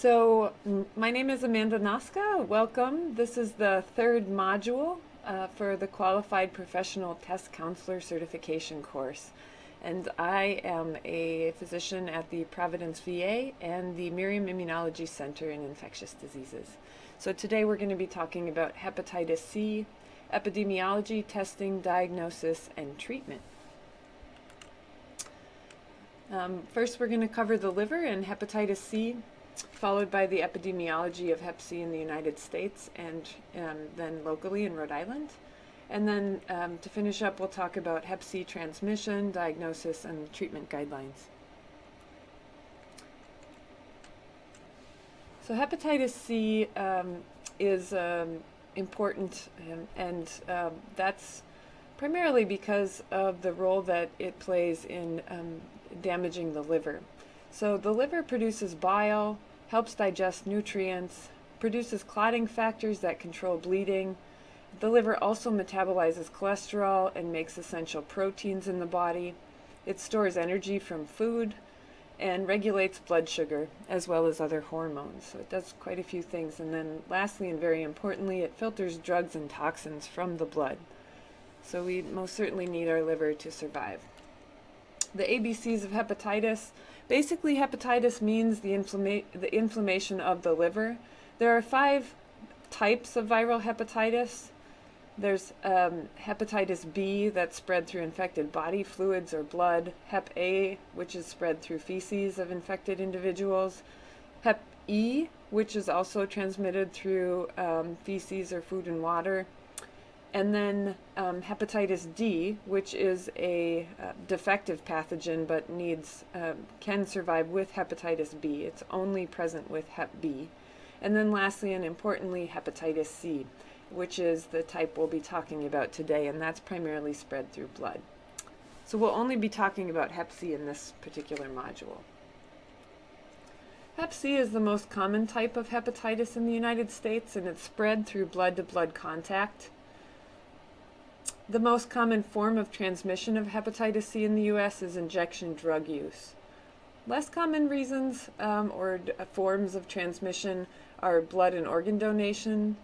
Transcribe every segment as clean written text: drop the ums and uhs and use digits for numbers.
My name is Amanda Noska. Welcome. This is the third module for the Qualified Professional Test Counselor Certification course. And I am a physician at the Providence VA and the Miriam Immunology Center in Infectious Diseases. So today we're going to be talking about hepatitis C, epidemiology, testing, diagnosis, and treatment. First, we're going to cover the liver and hepatitis C, followed by the epidemiology of hep C in the United States and then locally in Rhode Island. And then to finish up, we'll talk about hep C transmission, diagnosis, and treatment guidelines. So hepatitis C is important, and that's primarily because of the role that it plays in damaging the liver. So the liver produces bile, helps digest nutrients, produces clotting factors that control bleeding. The liver also metabolizes cholesterol and makes essential proteins in the body. It stores energy from food and regulates blood sugar as well as other hormones. So it does quite a few things. And then lastly, and very importantly, it filters drugs and toxins from the blood. So we most certainly need our liver to survive. The ABCs of hepatitis. Basically, hepatitis means the inflammation of the liver. There are 5 types of viral hepatitis. There's hepatitis B that's spread through infected body fluids or blood. Hep A, which is spread through feces of infected individuals. Hep E, which is also transmitted through feces or food and water. And then hepatitis D, which is a defective pathogen but can survive with hepatitis B. It's only present with hep B. And then lastly and importantly, hepatitis C, which is the type we'll be talking about today, and that's primarily spread through blood. So we'll only be talking about hep C in this particular module. Hep C is the most common type of hepatitis in the United States, and it's spread through blood-to-blood contact. The most common form of transmission of hepatitis C in the U.S. is injection drug use. Less common reasons or forms of transmission are blood and organ donation,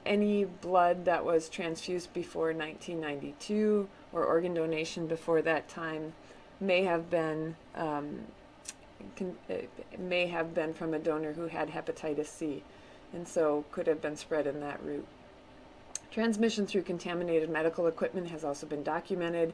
any blood that was transfused before 1992 or organ donation before that time may have been from a donor who had hepatitis C, and so could have been spread in that route. Transmission through contaminated medical equipment has also been documented.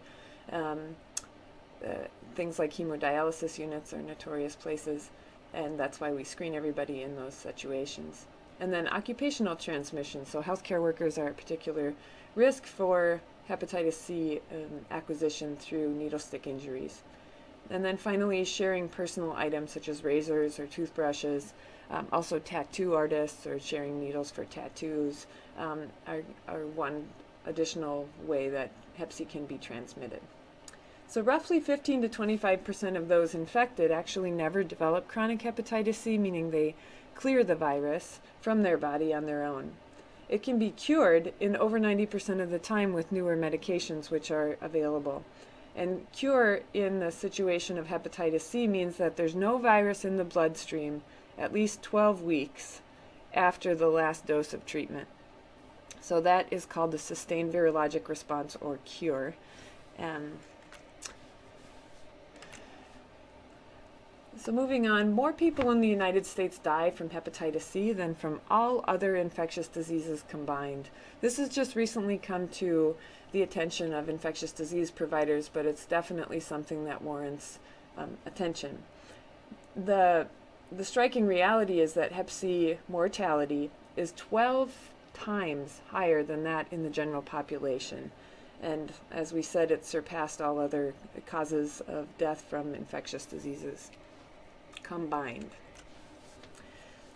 Things like hemodialysis units are notorious places, and that's why we screen everybody in those situations. And then occupational transmission, so healthcare workers are at particular risk for hepatitis C acquisition through needle stick injuries. And then finally, sharing personal items such as razors or toothbrushes. Also tattoo artists or sharing needles for tattoos are one additional way that hep C can be transmitted. So roughly 15 to 25% of those infected actually never develop chronic hepatitis C, meaning they clear the virus from their body on their own. It can be cured in over 90% of the time with newer medications which are available. And cure in the situation of hepatitis C means that there's no virus in the bloodstream at least 12 weeks after the last dose of treatment. So that is called the sustained virologic response, or cure. So moving on, more people in the United States die from hepatitis C than from all other infectious diseases combined. This has just recently come to the attention of infectious disease providers, but it's definitely something that warrants attention. The striking reality is that hep C mortality is 12 times higher than that in the general population. And as we said, it surpassed all other causes of death from infectious diseases combined.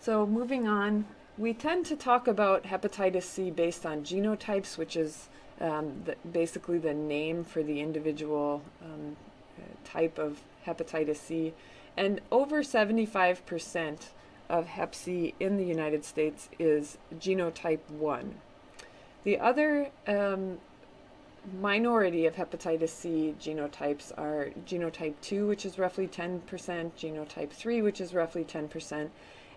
So moving on, we tend to talk about hepatitis C based on genotypes, which is basically the name for the individual type of hepatitis C. And over 75% of hep C in the United States is genotype 1. The other minority of hepatitis C genotypes are genotype 2, which is roughly 10%, genotype 3, which is roughly 10%,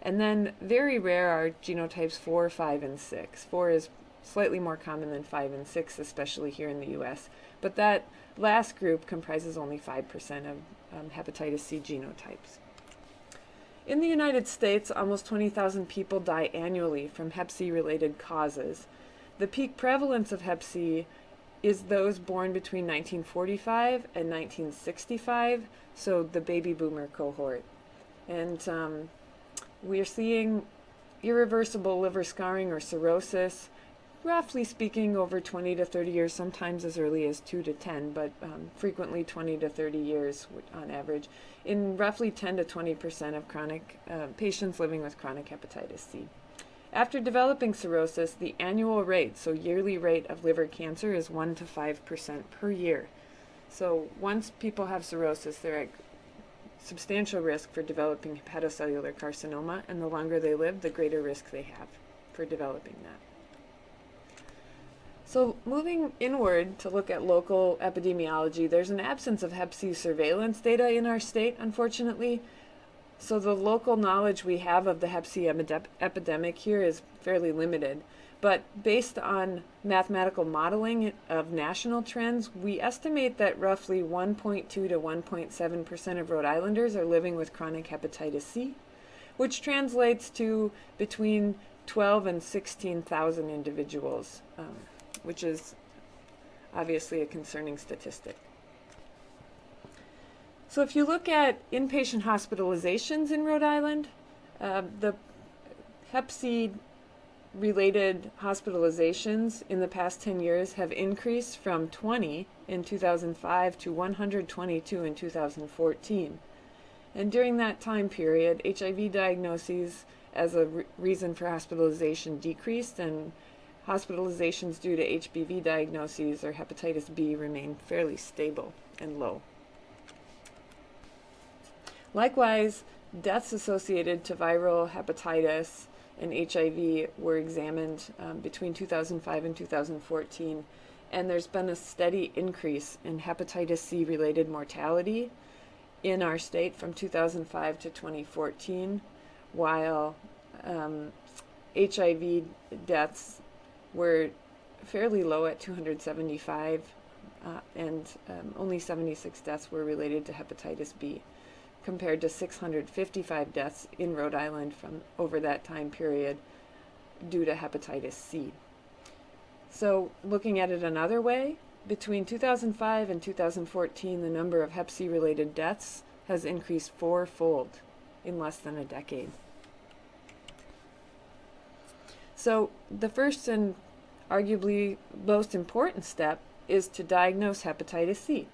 And then very rare are genotypes 4, 5, and 6. 4 is slightly more common than 5 and 6, especially here in the US. But that last group comprises only 5% of hepatitis C genotypes. In the United States, almost 20,000 people die annually from hep C-related causes. The peak prevalence of hep C is those born between 1945 and 1965, so the baby boomer cohort. And we're seeing irreversible liver scarring or cirrhosis, roughly speaking, over 20 to 30 years, sometimes as early as 2 to 10, but frequently 20 to 30 years on average, in roughly 10 to 20% of chronic patients living with chronic hepatitis C. After developing cirrhosis, the annual rate, so yearly rate of liver cancer, is 1 to 5% per year. So once people have cirrhosis, they're at substantial risk for developing hepatocellular carcinoma, and the longer they live, the greater risk they have for developing that. So moving inward to look at local epidemiology, there's an absence of hep C surveillance data in our state, unfortunately. So the local knowledge we have of the hep C epidemic here is fairly limited. But based on mathematical modeling of national trends, we estimate that roughly 1.2 to 1.7% of Rhode Islanders are living with chronic hepatitis C, which translates to between 12 and 16,000 individuals, which is obviously a concerning statistic. So if you look at inpatient hospitalizations in Rhode Island, the hep C related hospitalizations in the past 10 years have increased from 20 in 2005 to 122 in 2014. And during that time period, HIV diagnoses as a reason for hospitalization decreased, and hospitalizations due to HBV diagnoses or hepatitis B remain fairly stable and low. Likewise, deaths associated to viral hepatitis and HIV were examined between 2005 and 2014, and there's been a steady increase in hepatitis C related mortality in our state from 2005 to 2014, while HIV deaths were fairly low at 275, and only 76 deaths were related to hepatitis B, compared to 655 deaths in Rhode Island from over that time period due to hepatitis C. So looking at it another way, between 2005 and 2014, the number of hep C related deaths has increased fourfold in less than a decade. So the first and arguably most important step is to diagnose hepatitis C.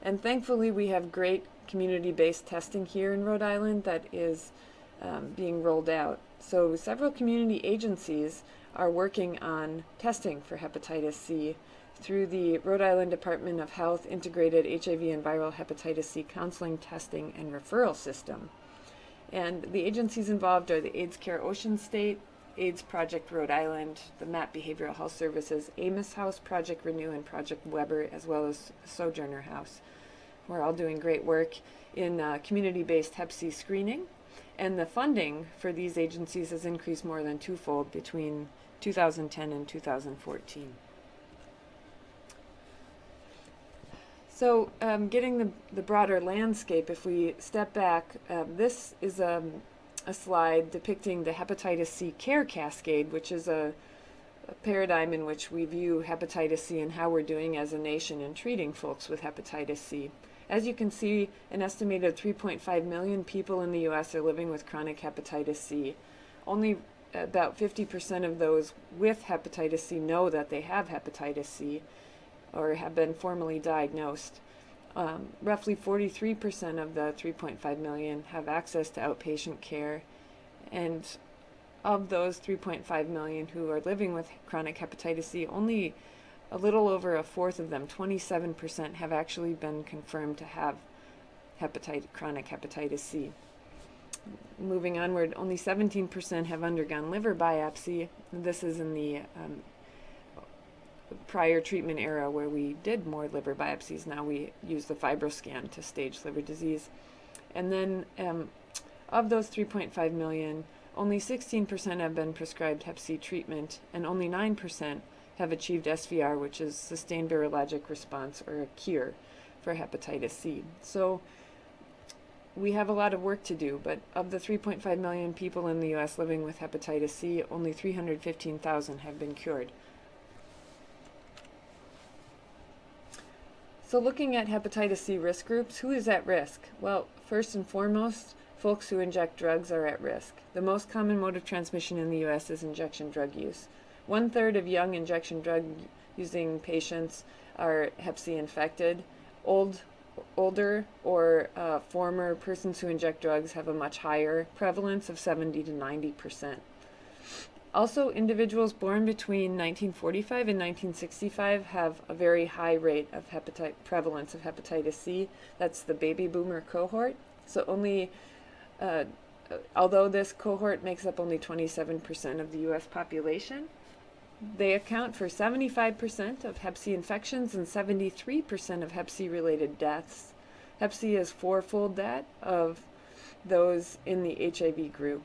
And thankfully we have great community-based testing here in Rhode Island that is being rolled out. So several community agencies are working on testing for hepatitis C through the Rhode Island Department of Health Integrated HIV and Viral Hepatitis C Counseling, Testing, and Referral System. And the agencies involved are the AIDS Care Ocean State, AIDS Project Rhode Island, the MAP Behavioral Health Services, Amos House, Project Renew, and Project Weber, as well as Sojourner House. We're all doing great work in community-based hep C screening, and the funding for these agencies has increased more than twofold between 2010 and 2014. So getting the broader landscape, if we step back, this is a slide depicting the hepatitis C care cascade, which is a paradigm in which we view hepatitis C and how we're doing as a nation in treating folks with hepatitis C. As you can see, an estimated 3.5 million people in the U.S. are living with chronic hepatitis C. Only about 50% of those with hepatitis C know that they have hepatitis C or have been formally diagnosed. Roughly 43% of the 3.5 million have access to outpatient care, and of those 3.5 million who are living with chronic hepatitis C, only a little over a fourth of them, 27%, have actually been confirmed to have chronic hepatitis C. Moving onward, only 17% have undergone liver biopsy. This is in the prior treatment era where we did more liver biopsies. Now we use the FibroScan to stage liver disease. And then of those 3.5 million, only 16% have been prescribed Hep C treatment, and only 9% have achieved SVR, which is sustained virologic response, or a cure for hepatitis C. So we have a lot of work to do, but of the 3.5 million people in the U.S. living with hepatitis C, only 315,000 have been cured. So looking at hepatitis C risk groups, who is at risk? Well, first and foremost, folks who inject drugs are at risk. The most common mode of transmission in the U.S. is injection drug use. 1/3 of young injection drug using patients are Hep C infected. Older or former persons who inject drugs have a much higher prevalence of 70 to 90%. Also, individuals born between 1945 and 1965 have a very high rate of prevalence of hepatitis C. That's the baby boomer cohort. So although this cohort makes up only 27% of the U.S. population, they account for 75% of Hep C infections and 73% of Hep C related deaths. Hep C is fourfold that of those in the HIV group.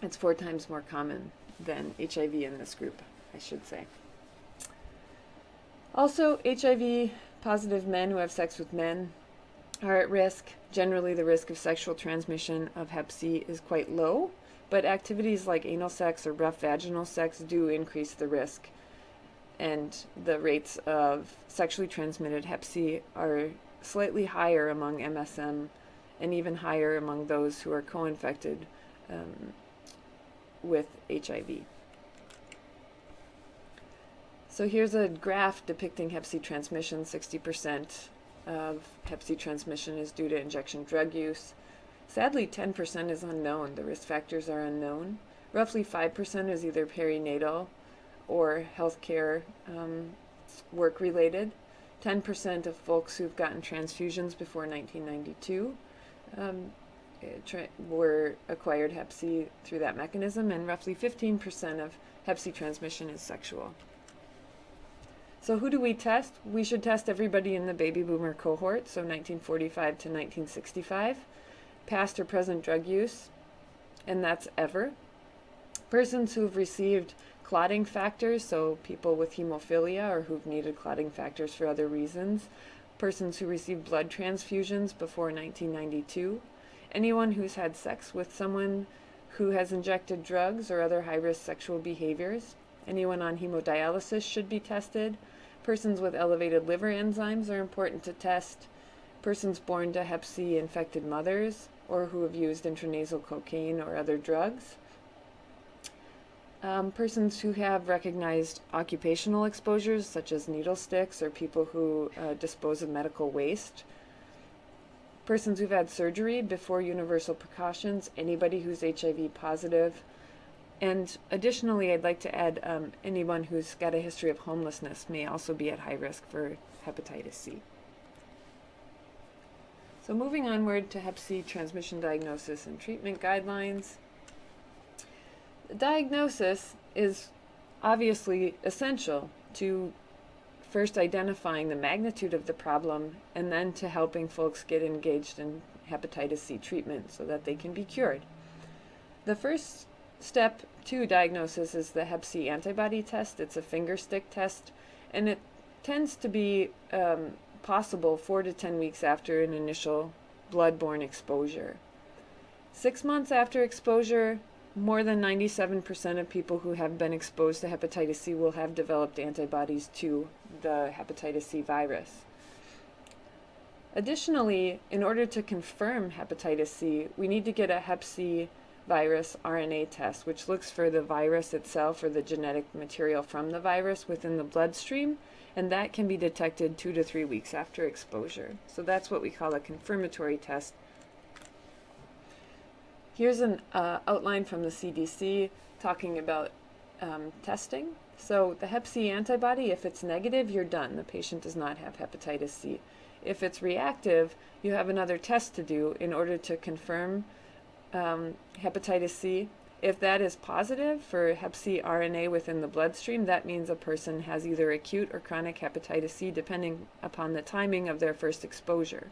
It's 4 times more common than HIV in this group, I should say. Also, HIV positive men who have sex with men are at risk. Generally, the risk of sexual transmission of Hep C is quite low, but activities like anal sex or rough vaginal sex do increase the risk, and the rates of sexually transmitted Hep C are slightly higher among MSM and even higher among those who are co-infected with HIV. So here's a graph depicting Hep C transmission. 60% of Hep C transmission is due to injection drug use. Sadly, 10% is unknown. The risk factors are unknown. Roughly 5% is either perinatal or healthcare work-related. 10% of folks who've gotten transfusions before 1992 were acquired Hep C through that mechanism, and roughly 15% of Hep C transmission is sexual. So who do we test? We should test everybody in the baby boomer cohort, so 1945 to 1965. Past or present drug use, and that's ever. Persons who've received clotting factors, so people with hemophilia or who've needed clotting factors for other reasons. Persons who received blood transfusions before 1992. Anyone who's had sex with someone who has injected drugs or other high-risk sexual behaviors. Anyone on hemodialysis should be tested. Persons with elevated liver enzymes are important to test. Persons born to Hep C infected mothers or who have used intranasal cocaine or other drugs. Persons who have recognized occupational exposures, such as needle sticks or people who dispose of medical waste. Persons who've had surgery before universal precautions, anybody who's HIV positive. And additionally, I'd like to add anyone who's got a history of homelessness may also be at high risk for hepatitis C. So moving onward to Hep C transmission diagnosis and treatment guidelines. The diagnosis is obviously essential to first identifying the magnitude of the problem and then to helping folks get engaged in hepatitis C treatment so that they can be cured. The first step to diagnosis is the Hep C antibody test. It's a finger stick test, and it tends to be possible 4 to 10 weeks after an initial blood-borne exposure. 6 months after exposure, more than 97% of people who have been exposed to hepatitis C will have developed antibodies to the hepatitis C virus. Additionally, in order to confirm hepatitis C, we need to get a Hep C virus RNA test, which looks for the virus itself or the genetic material from the virus within the bloodstream, and that can be detected 2 to 3 weeks after exposure. So that's what we call a confirmatory test. Here's an outline from the CDC talking about testing. So the Hep C antibody, if it's negative, you're done. The patient does not have hepatitis C. If it's reactive, you have another test to do in order to confirm hepatitis C. If that is positive for Hep C RNA within the bloodstream, that means a person has either acute or chronic hepatitis C depending upon the timing of their first exposure.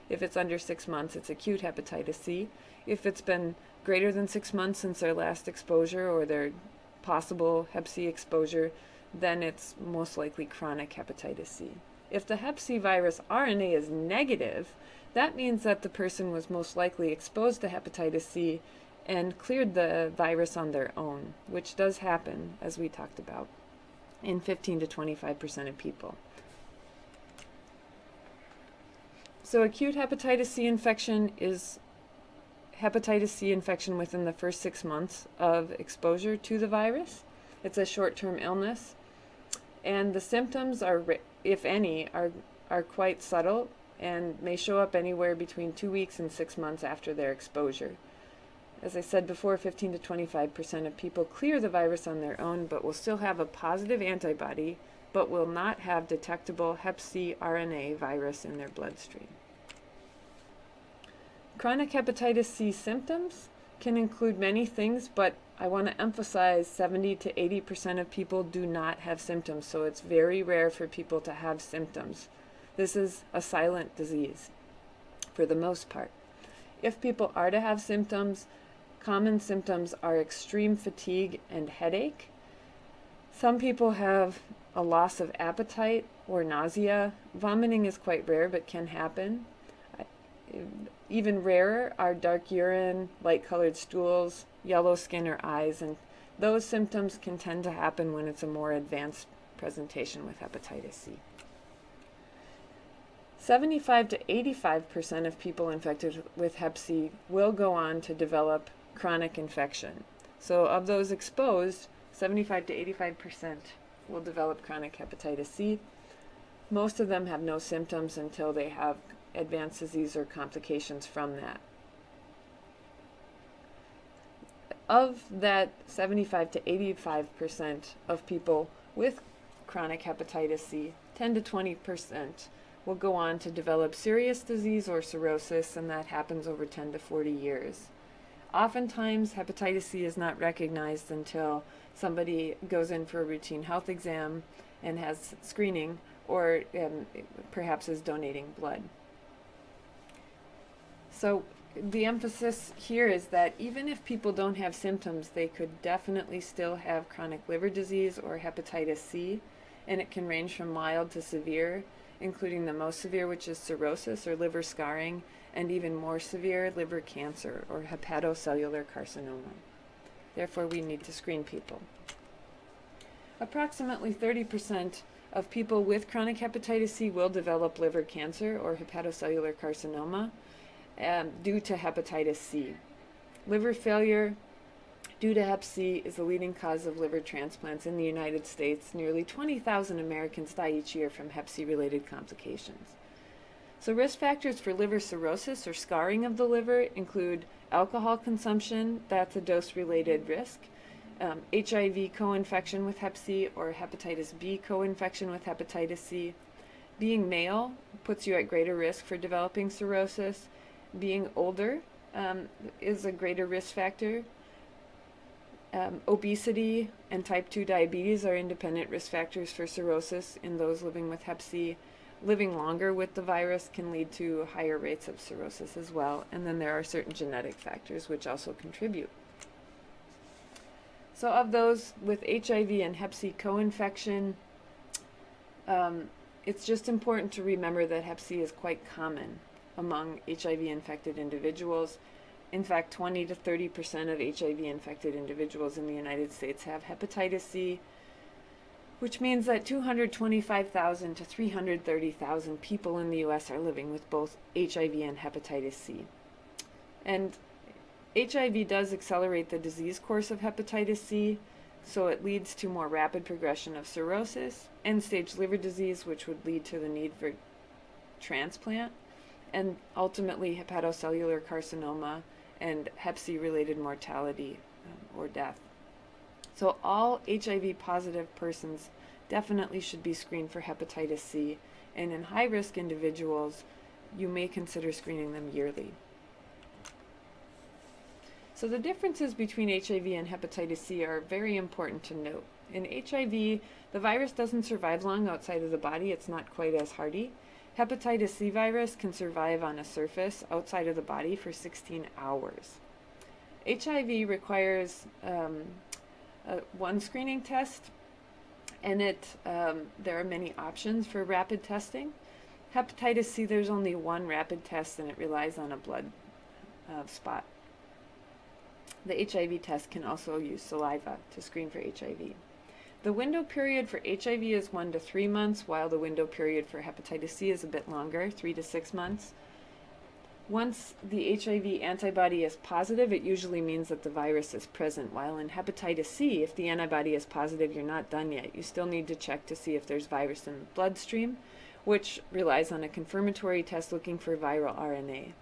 If it's under 6 months, it's acute hepatitis C. If it's been greater than 6 months since their last exposure or their possible Hep C exposure, then it's most likely chronic hepatitis C. If the Hep C virus RNA is negative, that means that the person was most likely exposed to hepatitis C and cleared the virus on their own, which does happen, as we talked about, in 15 to 25% of people. So acute hepatitis C infection is hepatitis C infection within the first 6 months of exposure to the virus. It's a short-term illness, and the symptoms are, if any, are quite subtle and may show up anywhere between 2 weeks and 6 months after their exposure. As I said before, 15 to 25% of people clear the virus on their own, but will still have a positive antibody, but will not have detectable Hep C RNA virus in their bloodstream. Chronic hepatitis C symptoms can include many things, but I want to emphasize 70 to 80% of people do not have symptoms, so it's very rare for people to have symptoms. This is a silent disease for the most part. If people are to have symptoms, common symptoms are extreme fatigue and headache. Some people have a loss of appetite or nausea. Vomiting is quite rare but can happen. Even rarer are dark urine, light-colored stools, yellow skin or eyes, and those symptoms can tend to happen when it's a more advanced presentation with hepatitis C. 75 to 85% of people infected with Hep C will go on to develop chronic infection. So of those exposed, 75 to 85% will develop chronic hepatitis C. Most of them have no symptoms until they have advanced disease or complications from that. Of that 75 to 85% of people with chronic hepatitis C, 10 to 20% will go on to develop serious disease or cirrhosis, and that happens over 10 to 40 years. Oftentimes, hepatitis C is not recognized until somebody goes in for a routine health exam and has screening, or perhaps is donating blood. So the emphasis here is that even if people don't have symptoms, they could definitely still have chronic liver disease or hepatitis C, and it can range from mild to severe, including the most severe, which is cirrhosis or liver scarring, and even more severe liver cancer or hepatocellular carcinoma. Therefore, we need to screen people. Approximately 30% of people with chronic hepatitis C will develop liver cancer or hepatocellular carcinoma due to hepatitis C. Liver failure due to Hep C is the leading cause of liver transplants in the United States. Nearly 20,000 Americans die each year from Hep C-related complications. So risk factors for liver cirrhosis or scarring of the liver include alcohol consumption, that's a dose-related risk, HIV co-infection with Hep C or hepatitis B co-infection with hepatitis C. Being male puts you at greater risk for developing cirrhosis. Being older is a greater risk factor. Obesity and type 2 diabetes are independent risk factors for cirrhosis in those living with Hep C. Living longer with the virus can lead to higher rates of cirrhosis as well. And then there are certain genetic factors which also contribute. So of those with HIV and Hep C co-infection, it's just important to remember that Hep C is quite common among HIV-infected individuals. In fact, 20 to 30% of HIV-infected individuals in the United States have hepatitis C, which means that 225,000 to 330,000 people in the U.S. are living with both HIV and hepatitis C. And HIV does accelerate the disease course of hepatitis C, so it leads to more rapid progression of cirrhosis, end-stage liver disease, which would lead to the need for transplant, and ultimately hepatocellular carcinoma and Hep C-related mortality or death. So all HIV-positive persons definitely should be screened for hepatitis C, and in high-risk individuals, you may consider screening them yearly. So the differences between HIV and hepatitis C are very important to note. In HIV, the virus doesn't survive long outside of the body. It's not quite as hardy. Hepatitis C virus can survive on a surface outside of the body for 16 hours. HIV requires one screening test, and there are many options for rapid testing. Hepatitis C, there's only one rapid test, and it relies on a blood spot. The HIV test can also use saliva to screen for HIV. The window period for HIV is 1 to 3 months, while the window period for hepatitis C is a bit longer, 3 to 6 months. Once the HIV antibody is positive, it usually means that the virus is present, while in hepatitis C, if the antibody is positive, you're not done yet. You still need to check to see if there's virus in the bloodstream, which relies on a confirmatory test looking for viral RNA.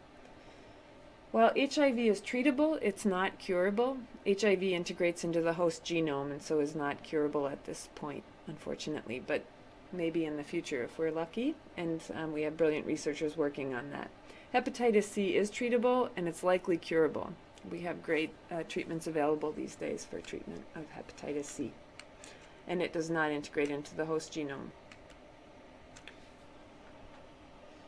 While HIV is treatable, it's not curable. HIV integrates into the host genome and so is not curable at this point, unfortunately, but maybe in the future if we're lucky, and we have brilliant researchers working on that. Hepatitis C is treatable and it's likely curable. We have great treatments available these days for treatment of hepatitis C, and it does not integrate into the host genome.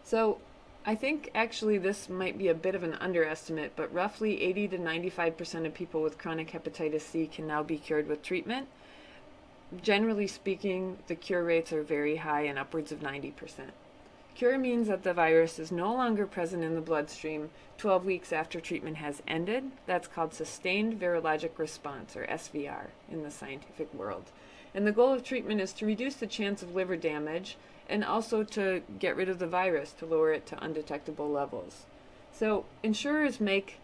So I think actually this might be a bit of an underestimate, but roughly 80 to 95% of people with chronic hepatitis C can now be cured with treatment. Generally speaking, the cure rates are very high and upwards of 90%. Cure means that the virus is no longer present in the bloodstream 12 weeks after treatment has ended. That's called sustained virologic response, or SVR, in the scientific world. And the goal of treatment is to reduce the chance of liver damage and also to get rid of the virus, to lower it to undetectable levels. So insurers make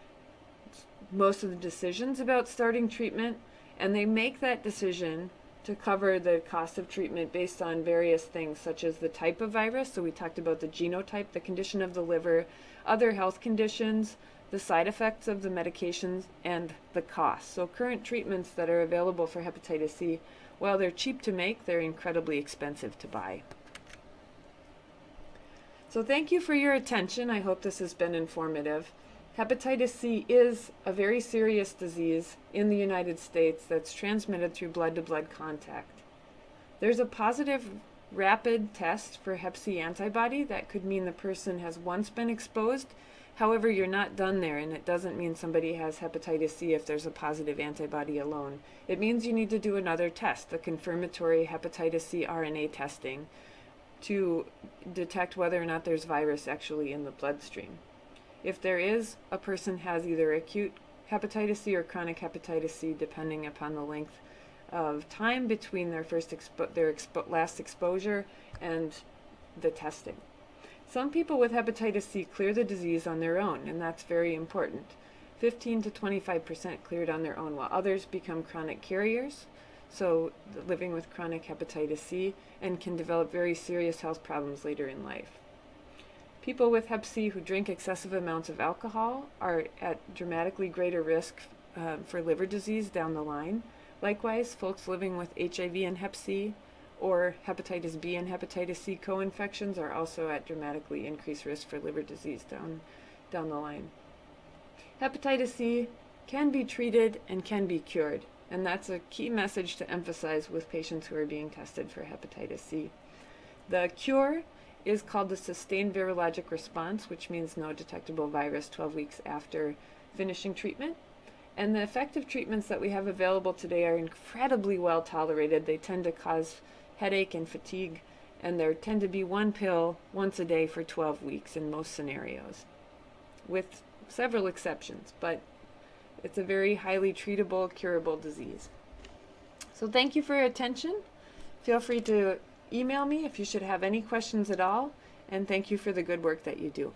most of the decisions about starting treatment, and they make that decision to cover the cost of treatment based on various things, such as the type of virus. So we talked about the genotype, the condition of the liver, other health conditions, the side effects of the medications, and the cost. So current treatments that are available for hepatitis C, while they're cheap to make, they're incredibly expensive to buy. So thank you for your attention. I hope this has been informative. Hepatitis C is a very serious disease in the United States that's transmitted through blood-to-blood contact. There's a positive rapid test for Hep C antibody. That could mean the person has once been exposed. However, you're not done there, and it doesn't mean somebody has hepatitis C if there's a positive antibody alone. It means you need to do another test, the confirmatory hepatitis C RNA testing, to detect whether or not there's virus actually in the bloodstream. If there is, a person has either acute hepatitis C or chronic hepatitis C, depending upon the length of time between their last exposure and the testing. Some people with hepatitis C clear the disease on their own, and that's very important. 15 to 25% cleared on their own, while others become chronic carriers, so living with chronic hepatitis C, and can develop very serious health problems later in life. People with Hep C who drink excessive amounts of alcohol are at dramatically greater risk for liver disease down the line. Likewise, folks living with HIV and Hep C or hepatitis B and hepatitis C co-infections are also at dramatically increased risk for liver disease down the line. Hepatitis C can be treated and can be cured, and that's a key message to emphasize with patients who are being tested for hepatitis C. The cure is called the sustained virologic response, which means no detectable virus 12 weeks after finishing treatment. And the effective treatments that we have available today are incredibly well tolerated. They tend to cause headache and fatigue, and there tend to be one pill once a day for 12 weeks in most scenarios, with several exceptions, but it's a very highly treatable, curable disease. So thank you for your attention. Feel free to email me if you should have any questions at all, and thank you for the good work that you do.